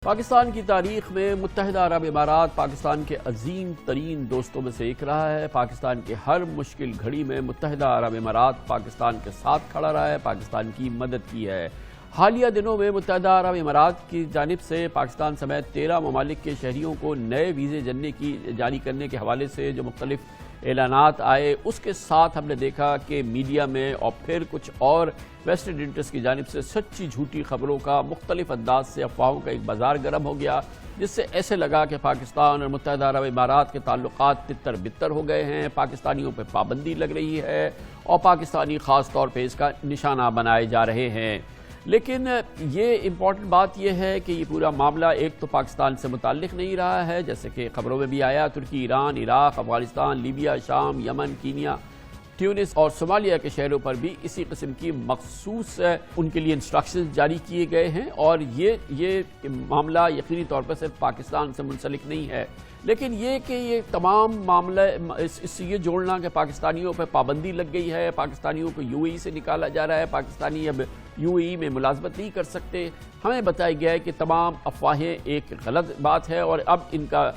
پاکستان کی تاریخ میں متحدہ عرب امارات پاکستان کے عظیم ترین دوستوں میں سے ایک رہا ہے۔ پاکستان کے ہر مشکل گھڑی میں متحدہ عرب امارات پاکستان کے ساتھ کھڑا رہا ہے، پاکستان کی مدد کی ہے۔ حالیہ دنوں میں متحدہ عرب امارات کی جانب سے پاکستان سمیت 13 ممالک کے شہریوں کو نئے ویزے جاری کرنے کے حوالے سے جو مختلف اعلانات آئے، اس کے ساتھ ہم نے دیکھا کہ میڈیا میں اور پھر کچھ اور ویسٹرن انٹرسٹ کی جانب سے سچی جھوٹی خبروں کا مختلف انداز سے افواہوں کا ایک بازار گرم ہو گیا، جس سے ایسے لگا کہ پاکستان اور متحدہ عرب امارات کے تعلقات تتر بتر ہو گئے ہیں، پاکستانیوں پہ پابندی لگ رہی ہے اور پاکستانی خاص طور پہ اس کا نشانہ بنائے جا رہے ہیں۔ لیکن یہ امپورٹنٹ بات یہ ہے کہ یہ پورا معاملہ ایک تو پاکستان سے متعلق نہیں رہا ہے، جیسے کہ خبروں میں بھی آیا، ترکی، ایران، عراق، افغانستان، لیبیا، شام، یمن، کینیا، ٹیونس اور صومالیہ کے شہروں پر بھی اسی قسم کی مخصوص ان کے لیے انسٹرکشنز جاری کیے گئے ہیں، اور یہ معاملہ یقینی طور پر صرف پاکستان سے منسلک نہیں ہے، لیکن یہ کہ یہ تمام معاملہ اس سے یہ جوڑنا کہ پاکستانیوں پہ پابندی لگ گئی ہے، پاکستانیوں کو یو اے ای سے نکالا جا رہا ہے، پاکستانی اب یو اے ای میں ملازمت نہیں کر سکتے، ہمیں بتایا گیا ہے کہ تمام افواہیں ایک غلط بات ہے، اور اب ان کا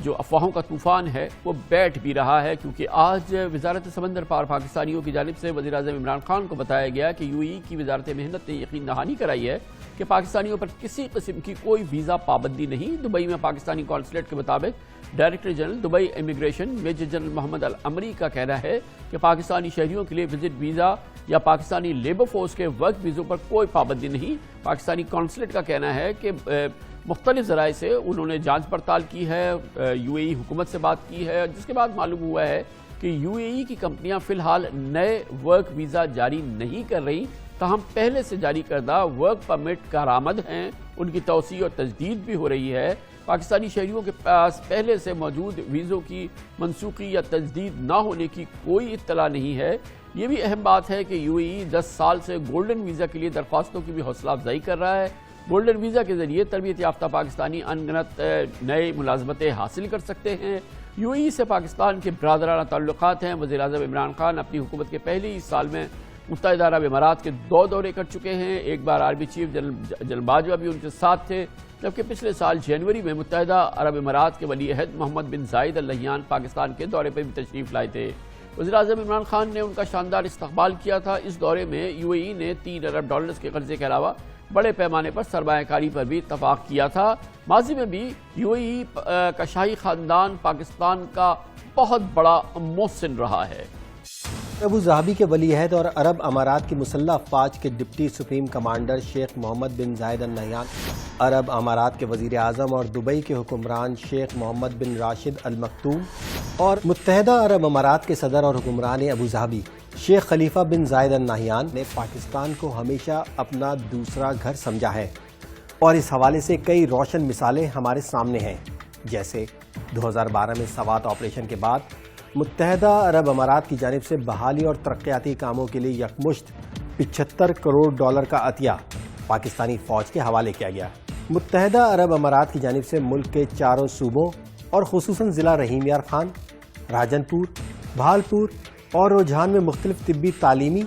جو افواہوں کا طوفان ہے وہ بیٹھ بھی رہا ہے، کیونکہ آج وزارت سمندر پار پاکستانیوں کی جانب سے وزیر اعظم عمران خان کو بتایا گیا کہ یو اے ای کی وزارت محنت نے یقین دہانی کرائی ہے کہ پاکستانیوں پر کسی قسم کی کوئی ویزا پابندی نہیں۔ دبئی میں پاکستانی کونسلیٹ کے مطابق director general Dubai immigration major general Mohammed al Omari کا کہنا ہے کہ پاکستانی شہریوں کے لیے وزٹ ویزا یا پاکستانی لیبر فورس کے ورک ویزوں پر کوئی پابندی نہیں۔ پاکستانی کونسلیٹ کا کہنا ہے کہ مختلف ذرائع سے انہوں نے جانچ پڑتال کی ہے، یو اے ای حکومت سے بات کی ہے، جس کے بعد معلوم ہوا ہے کہ یو اے ای کی کمپنیاں فی الحال نئے ورک ویزا جاری نہیں کر رہی، تاہم پہلے سے جاری کردہ ورک پرمٹ کارآمد ہیں، ان کی توسیع اور تجدید بھی ہو رہی ہے۔ پاکستانی شہریوں کے پاس پہلے سے موجود ویزوں کی منسوخی یا تجدید نہ ہونے کی کوئی اطلاع نہیں ہے۔ یہ بھی اہم بات ہے کہ یو اے ای 10 سال سے گولڈن ویزا کے لیے درخواستوں کی بھی حوصلہ افزائی کر رہا ہے۔ گولڈن ویزا کے ذریعے تربیت یافتہ پاکستانی ان گنت نئے ملازمتیں حاصل کر سکتے ہیں۔ یو اے ای سے پاکستان کے برادرانہ تعلقات ہیں۔ وزیر اعظم عمران خان اپنی حکومت کے پہلے ہی سال میں متحدہ عرب امارات کے 2 دورے کر چکے ہیں، ایک بار آرمی چیف جنرل باجوہ بھی ان کے ساتھ تھے، جبکہ پچھلے سال جنوری میں متحدہ عرب امارات کے ولی عہد محمد بن زائد ال نہیان پاکستان کے دورے پر بھی تشریف لائے تھے۔ وزیر اعظم عمران خان نے ان کا شاندار استقبال کیا تھا۔ اس دورے میں یو اے ای نے $3 ارب کے قرضے کے علاوہ بڑے پیمانے پر سرمایہ کاری پر بھی اتفاق کیا تھا۔ ماضی میں بھی یو اے ای کا شاہی خاندان پاکستان کا بہت بڑا محسن رہا ہے۔ ابو ظہبی کے ولی عہد اور عرب امارات کی مسلح افواج کے ڈپٹی سپریم کمانڈر شیخ محمد بن زائد ال نہیان، عرب امارات کے وزیر اعظم اور دبئی کے حکمران شیخ محمد بن راشد ال مکتوم اور متحدہ عرب امارات کے صدر اور حکمران ابو ظہبی شیخ خلیفہ بن زائد ال نہیان نے پاکستان کو ہمیشہ اپنا دوسرا گھر سمجھا ہے، اور اس حوالے سے کئی روشن مثالیں ہمارے سامنے ہیں، جیسے 2012 میں سوات آپریشن کے بعد متحدہ عرب امارات کی جانب سے بحالی اور ترقیاتی کاموں کے لیے یکمشت $75 کروڑ کا عطیہ پاکستانی فوج کے حوالے کیا گیا۔ متحدہ عرب امارات کی جانب سے ملک کے 4 صوبوں اور خصوصاً ضلع رحیم یار خان، راجن پور، بھالپور اور رجحان میں مختلف طبی، تعلیمی،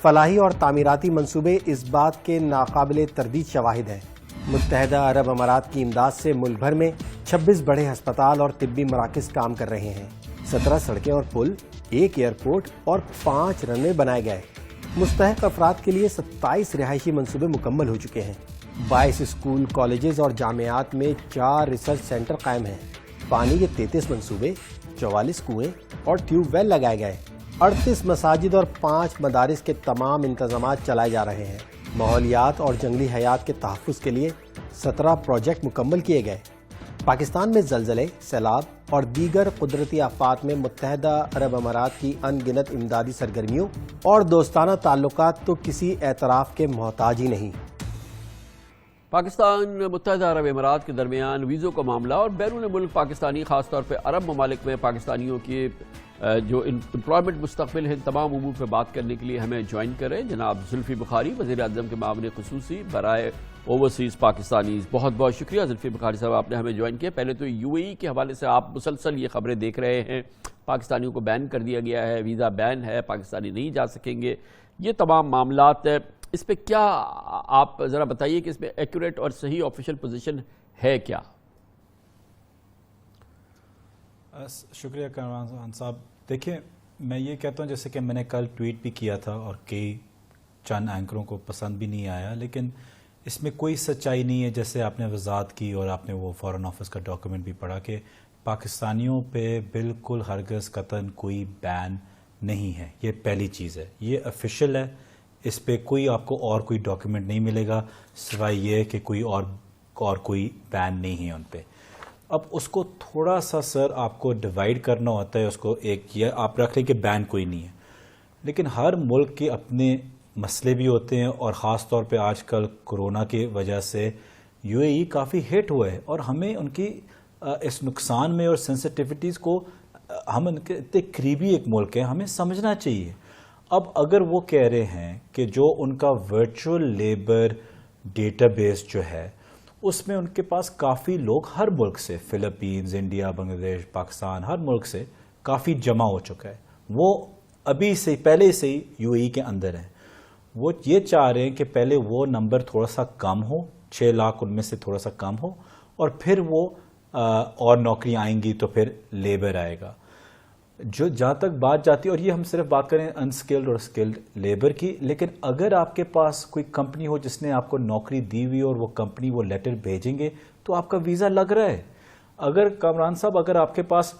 فلاحی اور تعمیراتی منصوبے اس بات کے ناقابل تردید شواہد ہیں۔ متحدہ عرب امارات کی امداد سے ملک بھر میں 26 بڑے ہسپتال اور طبی مراکز کام کر رہے ہیں، 17 سڑکیں اور پل، 1 ایئرپورٹ اور 5 رن وے بنائے گئے۔ مستحق افراد کے لیے 27 رہائشی منصوبے مکمل ہو چکے ہیں۔ 22 اسکول، کالجز اور جامعات میں 4 ریسرچ سینٹر قائم ہیں۔ پانی کے 33 منصوبے، 44 کنویں اور ٹیوب ویل لگائے گئے۔ 38 مساجد اور 5 مدارس کے تمام انتظامات چلائے جا رہے ہیں۔ ماحولیات اور جنگلی حیات کے تحفظ کے لیے 17 پروجیکٹ مکمل کیے گئے۔ پاکستان میں زلزلے، سیلاب اور دیگر قدرتی آفات میں متحدہ عرب امارات کی ان گنت امدادی سرگرمیوں اور دوستانہ تعلقات تو کسی اعتراف کے محتاج ہی نہیں۔ پاکستان متحدہ عرب امارات کے درمیان ویزوں کا معاملہ اور بیرون ملک پاکستانی خاص طور پہ عرب ممالک میں پاکستانیوں کی جو امپلائمنٹ مستقبل ہے، تمام امور پہ بات کرنے کے لیے ہمیں جوائن کریں جناب زلفی بخاری، وزیر اعظم کے معاون خصوصی برائے اوورسیز پاکستانیز۔ بہت بہت شکریہ زلفی بخاری صاحب، آپ نے ہمیں جوائن کیا۔ پہلے تو یو اے ای کے حوالے سے آپ مسلسل یہ خبریں دیکھ رہے ہیں، پاکستانیوں کو بین کر دیا گیا ہے، ویزا بین ہے، پاکستانی نہیں جا سکیں گے، یہ تمام معاملات اس پہ کیا آپ ذرا بتائیے کہ اس میں ایکوریٹ اور صحیح آفیشیل پوزیشن ہے کیا؟ شکریہ کامران صاحب. دیکھیں میں یہ کہتا ہوں جیسے کہ میں نے کل ٹویٹ بھی کیا تھا اور کئی چند اینکروں کو پسند بھی نہیں آیا, لیکن اس میں کوئی سچائی نہیں ہے. جیسے آپ نے وضاحت کی اور آپ نے وہ فارن آفس کا ڈاکیومنٹ بھی پڑھا کہ پاکستانیوں پہ بالکل ہرگز قطعاً کوئی بین نہیں ہے. یہ پہلی چیز ہے, یہ آفیشیل ہے, اس پہ کوئی آپ کو اور کوئی ڈاکیومنٹ نہیں ملے گا سوائے یہ کہ کوئی اور کوئی بین نہیں ہے ان پہ. اب اس کو تھوڑا سا سر آپ کو ڈیوائیڈ کرنا ہوتا ہے, اس کو ایک یہ آپ رکھ لیں کہ بین کوئی نہیں ہے, لیکن ہر ملک کے اپنے مسئلے بھی ہوتے ہیں, اور خاص طور پہ آج کل کرونا کی وجہ سے یو اے ای کافی ہٹ ہوا ہے, اور ہمیں ان کی اس نقصان میں اور سینسٹیوٹیز کو, ہم ان کے اتنے قریبی ایک ملک ہے, ہمیں سمجھنا چاہیے. اب اگر وہ کہہ رہے ہیں کہ جو ان کا ورچوئل لیبر ڈیٹا بیس جو ہے اس میں ان کے پاس کافی لوگ ہر ملک سے, فلپینز, انڈیا, بنگلہ دیش, پاکستان, ہر ملک سے کافی جمع ہو چکا ہے, وہ ابھی سے پہلے سے ہی یو اے ای کے اندر ہیں. وہ یہ چاہ رہے ہیں کہ پہلے وہ نمبر تھوڑا سا کم ہو, 6 لاکھ ان میں سے تھوڑا سا کم ہو, اور پھر وہ اور نوکریاں آئیں گی تو پھر لیبر آئے گا. جو جہاں تک بات جاتی ہے, اور یہ ہم صرف بات کریں انسکلڈ اور اسکلڈ لیبر کی, لیکن اگر آپ کے پاس کوئی کمپنی ہو جس نے آپ کو نوکری دی ہوئی اور وہ کمپنی وہ لیٹر بھیجیں گے تو آپ کا ویزا لگ رہا ہے. اگر کامران صاحب اگر آپ کے پاس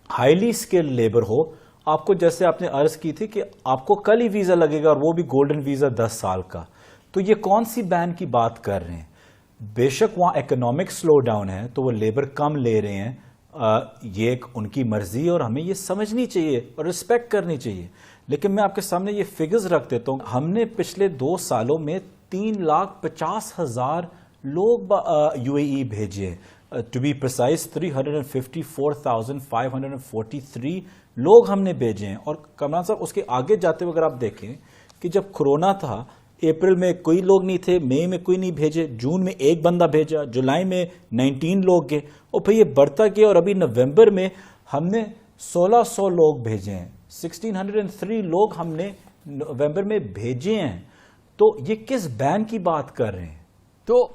ہائیلی اسکلڈ لیبر ہو, آپ کو جیسے آپ نے عرض کی تھی کہ آپ کو کل ہی ویزا لگے گا, اور وہ بھی گولڈن ویزا 10 سال کا, تو یہ کون سی بین کی بات کر رہے ہیں؟ بے شک وہاں اکنامک سلو ڈاؤن ہے تو وہ لیبر کم لے رہے ہیں, یہ ایک ان کی مرضی ہے اور ہمیں یہ سمجھنی چاہیے اور رسپیکٹ کرنی چاہیے. لیکن میں آپ کے سامنے یہ فگرز رکھ دیتا ہوں, ہم نے پچھلے 2 سالوں میں 3,50,000 لوگ یو اے ای بھیجے ہیں. ٹو بی پرسائز 354,543 لوگ ہم نے بھیجے ہیں. اور کامران صاحب اس کے آگے جاتے ہوئے اگر آپ دیکھیں کہ جب کرونا تھا اپریل میں کوئی لوگ نہیں تھے, مئی میں کوئی نہیں بھیجے, جون میں 1 بندہ بھیجا, جولائی میں 19 لوگ گئے, اور پھر یہ بڑھتا گیا, اور ابھی نومبر میں ہم نے 1600 لوگ بھیجے ہیں. 1603 لوگ ہم نے نومبر میں بھیجے ہیں. تو یہ کس بین کی بات کر رہے ہیں؟ تو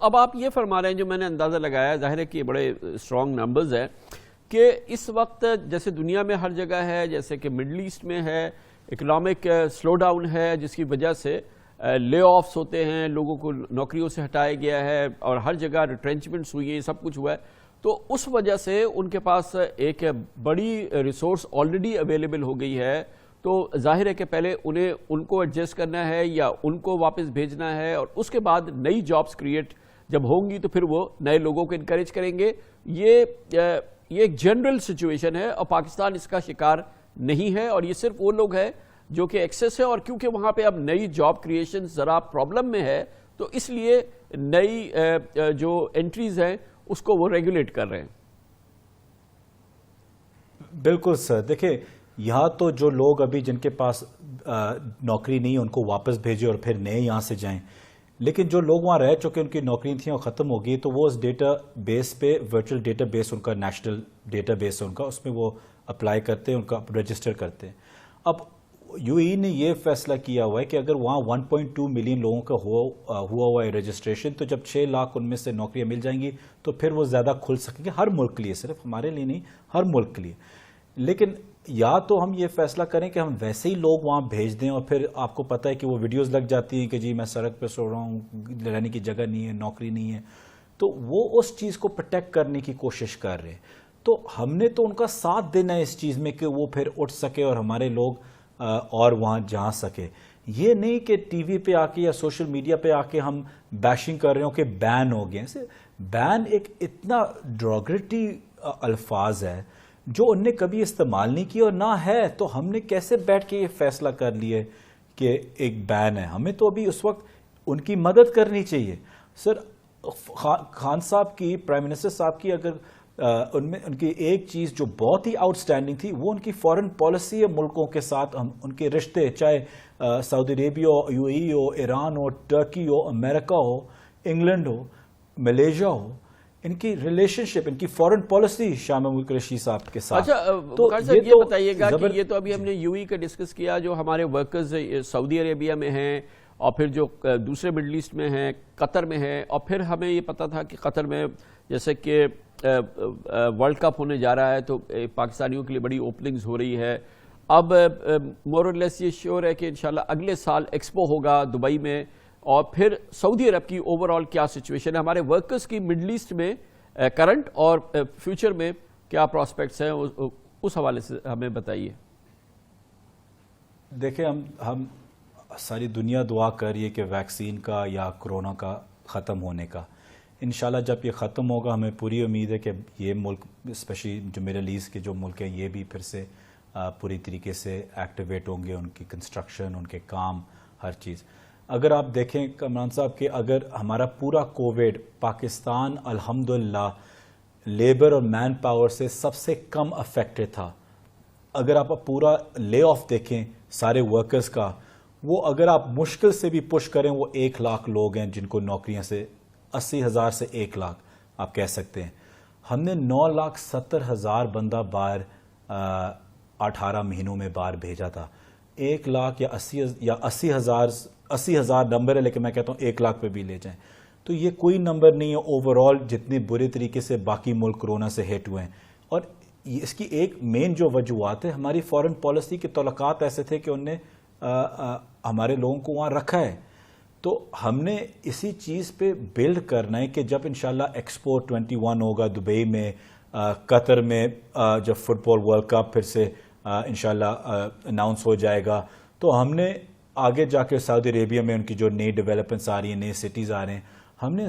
اب آپ یہ فرما رہے ہیں, جو میں نے اندازہ لگایا, ظاہر ہے کہ بڑے اسٹرانگ نمبرز ہیں, کہ اس وقت جیسے دنیا میں ہر جگہ ہے, جیسے کہ مڈل ایسٹ میں ہے, اکنامک سلو ڈاؤن ہے جس کی وجہ سے لے آفس ہوتے ہیں, لوگوں کو نوکریوں سے ہٹایا گیا ہے, اور ہر جگہ ریٹرنچمنٹس ہوئی ہیں, سب کچھ ہوا ہے. تو اس وجہ سے ان کے پاس ایک بڑی ریسورس آلریڈی اویلیبل ہو گئی ہے. تو ظاہر ہے کہ پہلے ان کو ایڈجسٹ کرنا ہے یا ان کو واپس بھیجنا ہے, اور اس کے بعد نئی جابس کریٹ جب ہوں گی تو پھر وہ نئے لوگوں کو انکریج کریں گے. یہ ایک جنرل سچویشن ہے, اور پاکستان اس کا شکار نہیں ہے, اور یہ صرف وہ لوگ ہیں جو کہ ایکسیس ہے, اور کیونکہ وہاں پہ اب نئی جاب کریشن ذرا پرابلم میں ہے تو اس لیے نئی جو انٹریز ہیں اس کو وہ ریگولیٹ کر رہے ہیں. بالکل سر, دیکھیں یہاں تو جو لوگ ابھی جن کے پاس نوکری نہیں ان کو واپس بھیجے اور پھر نئے یہاں سے جائیں, لیکن جو لوگ وہاں رہ چکے ان کی نوکریاں تھیں اور ختم ہو گئی, تو وہ اس ڈیٹا بیس پہ, ورچوئل ڈیٹا بیس ان کا نیشنل ڈیٹا بیس ہے ان کا, اس میں وہ اپلائی کرتے ہیں, ان کا رجسٹر کرتے ہیں. اب یو اے ای نے یہ فیصلہ کیا ہوا ہے کہ اگر وہاں 1.2 ملین لوگوں کا ہوا ہے رجسٹریشن, تو جب 6 لاکھ ان میں سے نوکریاں مل جائیں گی تو پھر وہ زیادہ کھل سکیں گے ہر ملک کے لیے, صرف ہمارے لیے نہیں, ہر ملک کے لیے. لیکن یا تو ہم یہ فیصلہ کریں کہ ہم ویسے ہی لوگ وہاں بھیج دیں, اور پھر آپ کو پتہ ہے کہ وہ ویڈیوز لگ جاتی ہیں کہ جی میں سڑک پہ سو رہا ہوں, رہنے کی جگہ نہیں ہے, نوکری نہیں ہے, تو وہ اس چیز کو پروٹیکٹ کرنے کی کوشش کر رہے ہیں. تو ہم نے تو ان کا ساتھ دینا ہے اس چیز میں کہ وہ پھر اٹھ سکے اور ہمارے لوگ اور وہاں جا سکے. یہ نہیں کہ ٹی وی پہ آ کے یا سوشل میڈیا پہ آ کے ہم بیشنگ کر رہے ہوں کہ بین ہو گئے. بین ایک اتنا ڈراگریٹی الفاظ ہے جو ان نے کبھی استعمال نہیں کی اور نہ ہے, تو ہم نے کیسے بیٹھ کے یہ فیصلہ کر لیے کہ ایک بین ہے؟ ہمیں تو ابھی اس وقت ان کی مدد کرنی چاہیے. سر خان صاحب کی, پرائم منسٹر صاحب کی, اگر ان کی ایک چیز جو بہت ہی آؤٹ اسٹینڈنگ تھی وہ ان کی فارن پالیسی ہے ملکوں کے ساتھ, ان کے رشتے, چاہے سعودی عربیہ ہو, یو اے ای ہو, ایران ہو, ٹرکی ہو, امریکہ ہو, انگلینڈ ہو, ملیشیا ہو, ان کی ریلیشن شپ, ان کی فارن پالیسی شاہ محمود قریشی صاحب کے ساتھ. اچھا یہ بتائیے گا کہ یہ تو ابھی ہم نے یو اے کا ڈسکس کیا, جو ہمارے ورکرز سعودی عربیہ میں ہیں اور پھر جو دوسرے مڈل ایسٹ میں ہیں، قطر میں ہے، اور پھر ہمیں یہ پتہ تھا کہ قطر میں جیسے کہ ورلڈ کپ ہونے جا رہا ہے تو پاکستانیوں کے لیے بڑی اوپننگز ہو رہی ہے. اب مور اور لیس یہ شیور ہے کہ انشاءاللہ اگلے سال ایکسپو ہوگا دبئی میں. اور پھر سعودی عرب کی اوور آل کیا سچویشن ہے، ہمارے ورکرز کی مڈل ایسٹ میں کرنٹ اور فیوچر میں کیا پراسپیکٹس ہیں، اس حوالے سے ہمیں بتائیے. دیکھیں ہم ساری دنیا دعا کر رہی ہے کہ ویکسین کا یا کرونا کا ختم ہونے کا. انشاءاللہ جب یہ ختم ہوگا ہمیں پوری امید ہے کہ یہ ملک اسپیشلی جو مڈل ایسٹ کے جو ملک ہیں یہ بھی پھر سے پوری طریقے سے ایکٹیویٹ ہوں گے، ان کی کنسٹرکشن، ان کے کام، ہر چیز. اگر آپ دیکھیں کامران صاحب کہ اگر ہمارا پورا کووڈ پاکستان الحمدللہ لیبر اور مین پاور سے سب سے کم افیکٹڈ تھا. اگر آپ پورا لے آف دیکھیں سارے ورکرز کا، وہ اگر آپ مشکل سے بھی پش کریں وہ 1 لاکھ لوگ ہیں جن کو نوکریاں سے 80,000 سے 1 لاکھ آپ کہہ سکتے ہیں. ہم نے 9,70,000 بندہ باہر 18 مہینوں میں باہر بھیجا تھا. 1 لاکھ یا 80,000 نمبر ہے، لیکن میں کہتا ہوں 1 لاکھ پہ بھی لے جائیں تو یہ کوئی نمبر نہیں ہے اوور آل جتنے برے طریقے سے باقی ملک کورونا سے ہٹ ہوئے ہیں. اور اس کی ایک مین جو وجوہات ہے، ہماری فورن پالیسی کے تعلقات ایسے تھے کہ انہوں نے ہمارے لوگوں کو وہاں رکھا ہے. تو ہم نے اسی چیز پہ بلڈ کرنا ہے کہ جب انشاءاللہ ایکسپو 21 ہوگا دبئی میں، قطر میں جب فٹ بال ورلڈ کپ پھر سے انشاءاللہ اناؤنس ہو جائے گا، تو ہم نے آگے جا کے سعودی عربیہ میں ان کی جو نئی ڈیولپمنٹس آ رہی ہیں، نئے سٹیز آ رہے ہیں، ہم نے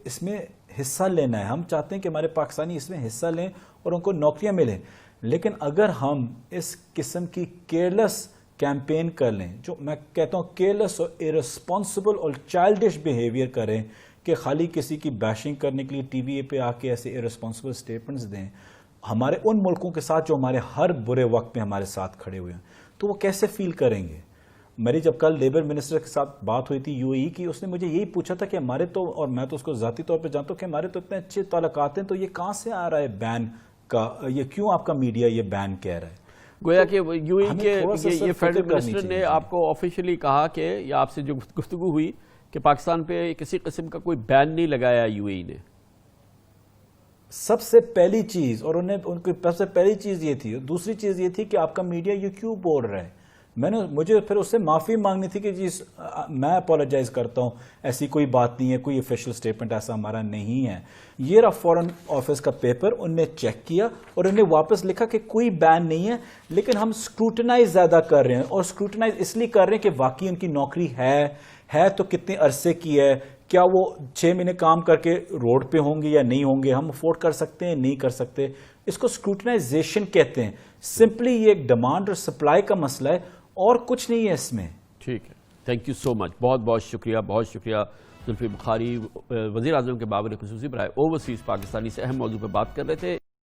اس میں حصہ لینا ہے. ہم چاہتے ہیں کہ ہمارے پاکستانی اس میں حصہ لیں اور ان کو نوکریاں ملیں. لیکن اگر ہم اس قسم کی کیئرلیس کیمپین کر لیں، جو میں کہتا ہوں کیئرلیس اور ارسپانسبل اور چائلڈش بیہیویئر کریں کہ خالی کسی کی بیشنگ کرنے کے لیے ٹی وی پہ آ کے ایسے ارسپانسبل سٹیٹمنٹس دیں ہمارے ان ملکوں کے ساتھ جو ہمارے ہر برے وقت میں ہمارے ساتھ کھڑے ہوئے ہیں، تو وہ کیسے فیل کریں گے؟ میری جب کل لیبر منسٹر کے ساتھ بات ہوئی تھی UAE کی، اس نے مجھے یہی پوچھا تھا کہ ہمارے تو، اور میں تو اس کو ذاتی طور پہ جانتا ہوں کہ ہمارے تو اتنے اچھے تعلقات ہیں، تو یہ کہاں سے آ رہا ہے بین کا، یہ کیوں آپ کا میڈیا یہ بین کہہ رہا ہے؟ گویا کہ UAE کے یہ فیڈرل منسٹر نے آپ کو آفیشلی کہا کہ، یا آپ سے جو گفتگو ہوئی کہ پاکستان پہ کسی قسم کا کوئی بین نہیں لگایا UAE نے. سب سے پہلی چیز، اور ان کی سب سے پہلی چیز یہ تھی. دوسری چیز یہ تھی کہ آپ کا میڈیا یہ کیوں بول رہا ہے. مجھے پھر اس سے معافی مانگنی تھی کہ جی میں اپولوجائز کرتا ہوں، ایسی کوئی بات نہیں ہے، کوئی آفیشیل سٹیٹمنٹ ایسا ہمارا نہیں ہے. یہ رہا فورن آفس کا پیپر، ان نے چیک کیا اور انہیں واپس لکھا کہ کوئی بین نہیں ہے، لیکن ہم سکروٹنائز زیادہ کر رہے ہیں. اور سکروٹنائز اس لیے کر رہے ہیں کہ واقعی ان کی نوکری ہے تو کتنے عرصے کی ہے، کیا وہ 6 مہینے کام کر کے روڈ پہ ہوں گے یا نہیں ہوں گے، ہم افورڈ کر سکتے ہیں نہیں کر سکتے. اس کو سکروٹنائزیشن کہتے ہیں. سمپلی یہ ایک ڈیمانڈ اور سپلائی کا مسئلہ ہے اور کچھ نہیں ہے اس میں. ٹھیک ہے، تھینک یو سو مچ، بہت بہت شکریہ، بہت شکریہ. زلفی بخاری وزیر اعظم کے بابر خصوصی برائے اوورسیز پاکستانی سے اہم موضوع پہ بات کر رہے تھے.